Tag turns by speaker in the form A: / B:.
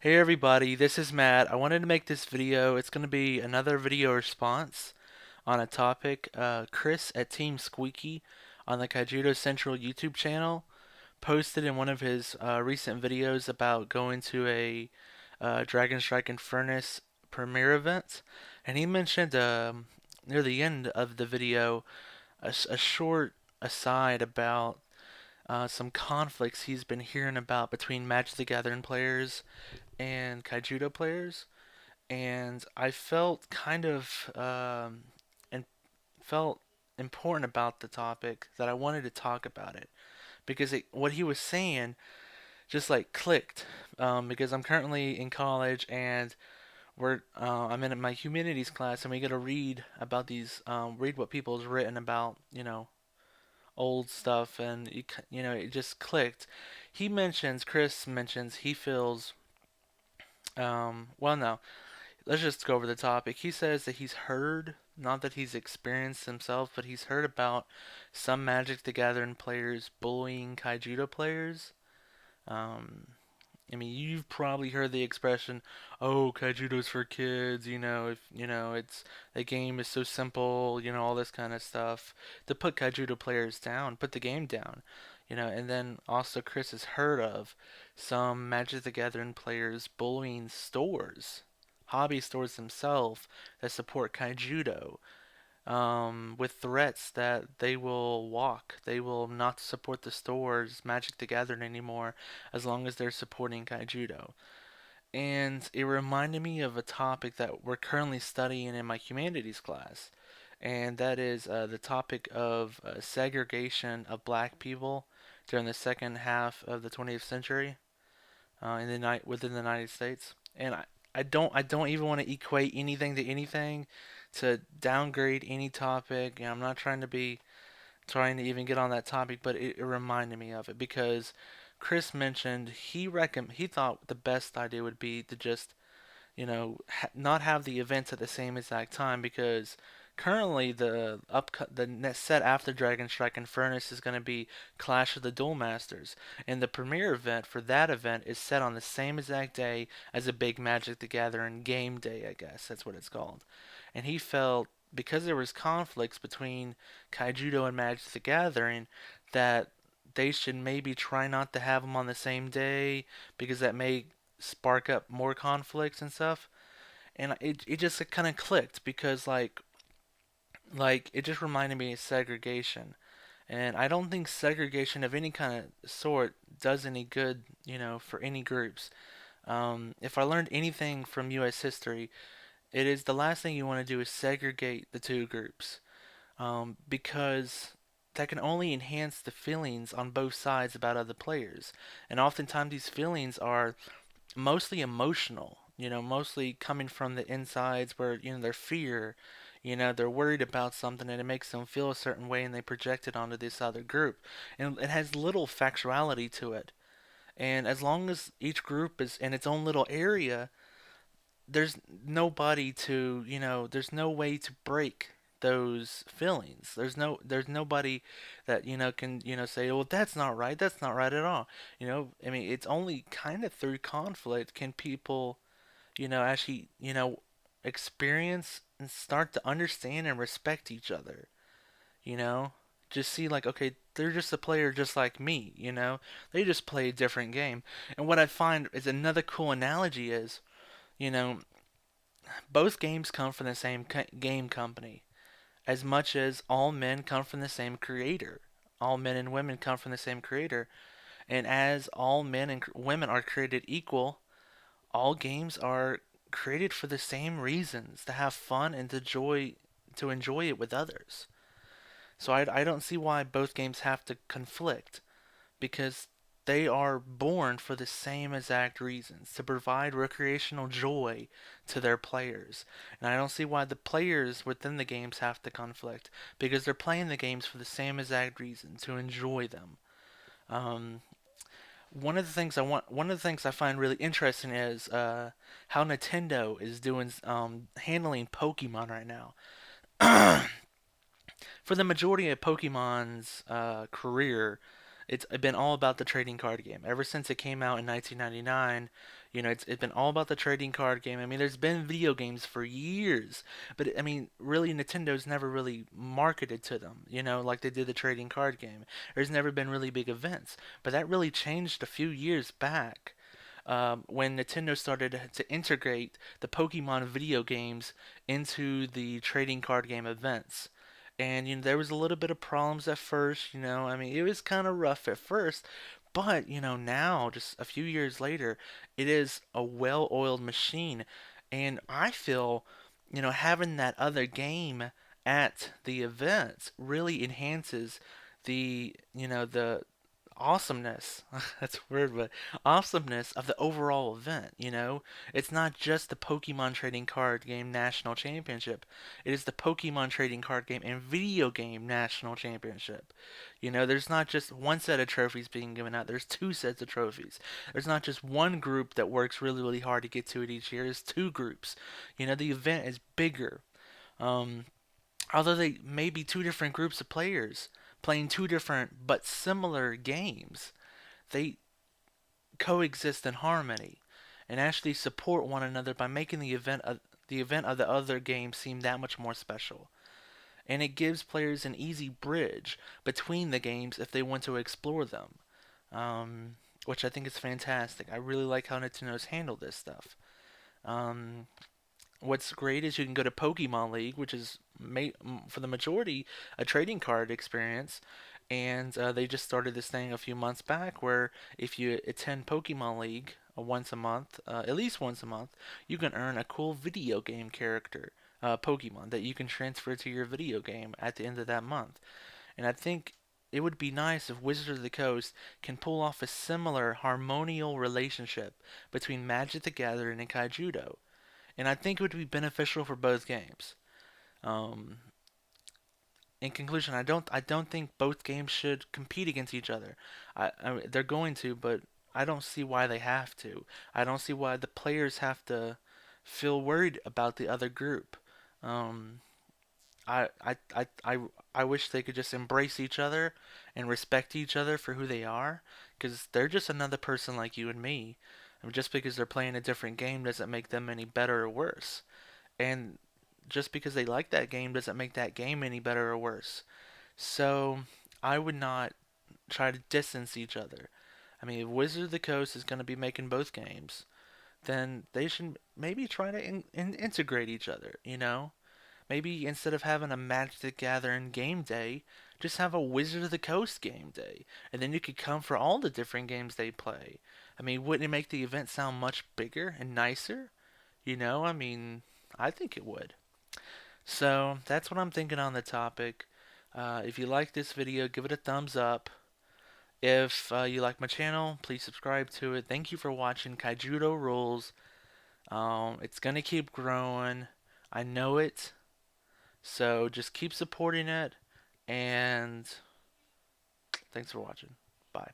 A: Hey everybody, this is Matt. I wanted to make this video. It's going to be another video response on a topic. Chris at Team Squeeky on the KaijudoCental YouTube channel posted in one of his recent videos about going to a Dragon Strike Furnace premiere event. And he mentioned near the end of the video a short aside about some conflicts he's been hearing about between Magic the Gathering players and Kaijudo players, and I felt kind of and felt important about the topic that I wanted to talk about it because what he was saying just like clicked. Because I'm currently in college and I'm in my humanities class and we get to read about these read what people's written about old stuff, and it just clicked. Chris mentions he feels well, no, let's just go over the topic. He says that he's heard, not that he's experienced himself, but he's heard about some Magic the Gathering players bullying Kaijudo players. Um, I mean, you've probably heard the expression, "Oh, Kaijudo's for kids." If it's the game is so simple. All this kind of stuff to put Kaijudo players down, put the game down. And then also Chris has heard of some Magic the Gathering players bullying stores, hobby stores themselves that support Kaijudo, with threats that they will not support the stores Magic the Gathering anymore as long as they're supporting Kaijudo. And it reminded me of a topic that we're currently studying in my humanities class, and that is the topic of segregation of black people during the second half of the 20th century in the night within the United States. And I don't even want to equate anything to anything to downgrade any topic. I'm not trying to even get on that topic, but it reminded me of it because Chris mentioned he thought the best idea would be to just not have the events at the same exact time because currently the next set after Dragon Strike Furnace is going to be Clash of the Duel Masters, and the premiere event for that event is set on the same exact day as a big Magic the Gathering game day. I guess that's what it's called, and he felt because there was conflicts between Kaijudo and Magic the Gathering that they should maybe try not to have them on the same day because that may spark up more conflicts and stuff. And it just kind of clicked because like it just reminded me of segregation. And I don't think segregation of any kind of sort does any good, for any groups. If I learned anything from U.S. history, it is the last thing you want to do is segregate the two groups, because that can only enhance the feelings on both sides about other players. And oftentimes these feelings are mostly emotional, mostly coming from the insides where, their fear, they're worried about something and it makes them feel a certain way and they project it onto this other group. And it has little factuality to it. And as long as each group is in its own little area, there's nobody to, there's no way to break those feelings. There's nobody that, can, say, well, that's not right. That's not right at all. I mean, it's only kind of through conflict can people, actually, experience and start to understand and respect each other, you know? Just see like, okay, they're just a player just like me, They just play a different game. And what I find is another cool analogy is, you know, both games come from the same game company, as much as all men come from the same creator. All men and women come from the same creator. And as all men and women are created equal, all games are created for the same reasons, to have fun and to enjoy it with others. So I don't see why both games have to conflict because they are born for the same exact reasons, to provide recreational joy to their players. And I don't see why the players within the games have to conflict because they're playing the games for the same exact reason, to enjoy them. Um, one of the things I find really interesting is how Nintendo is doing handling Pokemon right now. For the majority of Pokemon's career, It's been all about the trading card game ever since it came out in 1999. It's been all about the trading card game. I mean, there's been video games for years, but I mean, really, Nintendo's never really marketed to them. Like they did the trading card game. There's never been really big events, but that really changed a few years back. When Nintendo started to integrate the Pokemon video games into the trading card game events. And there was a little bit of problems at first. I mean, it was kind of rough at first, but now, just a few years later, it is a well-oiled machine. And I feel, having that other game at the events really enhances the awesomeness. That's weird, but awesomeness of the overall event. It's not just the Pokemon Trading Card Game National Championship. It is the Pokemon Trading Card Game and Video Game National Championship. There's not just one set of trophies being given out. There's two sets of trophies. There's not just one group that works really, really hard to get to it each year. There's two groups. The event is bigger. Um, Although they may be two different groups of players playing two different but similar games, they coexist in harmony and actually support one another by making the event of the other game seem that much more special. And it gives players an easy bridge between the games if they want to explore them, which I think is fantastic. I really like how Nintendo's handled this stuff. Um, what's great is you can go to Pokemon League, which is for the majority a trading card experience, and they just started this thing a few months back where if you attend Pokemon League once a month, at least once a month, you can earn a cool video game character, Pokemon, that you can transfer to your video game at the end of that month. And I think it would be nice if Wizards of the Coast can pull off a similar harmonial relationship between Magic the Gathering and Kaijudo, and I think it would be beneficial for both games. Um, in conclusion, I don't think both games should compete against each other. They're going to, but I don't see why they have to. I don't see why the players have to feel worried about the other group. Um, I wish they could just embrace each other and respect each other for who they are, because they're just another person like you and me. I mean, just because they're playing a different game doesn't make them any better or worse. And just because they like that game doesn't make that game any better or worse. So I would not try to distance each other. I mean, if Wizard of the Coast is going to be making both games, then they should maybe try to integrate each other. Maybe instead of having a Magic the Gathering game day, just have a Wizard of the Coast game day. And then you could come for all the different games they play. I mean, wouldn't it make the event sound much bigger and nicer? I mean, I think it would. So that's what I'm thinking on the topic. If you like this video, give it a thumbs up. If you like my channel, please subscribe to it. Thank you for watching Kaijudo Rules. It's gonna keep growing. I know it. So just keep supporting it. And thanks for watching. Bye.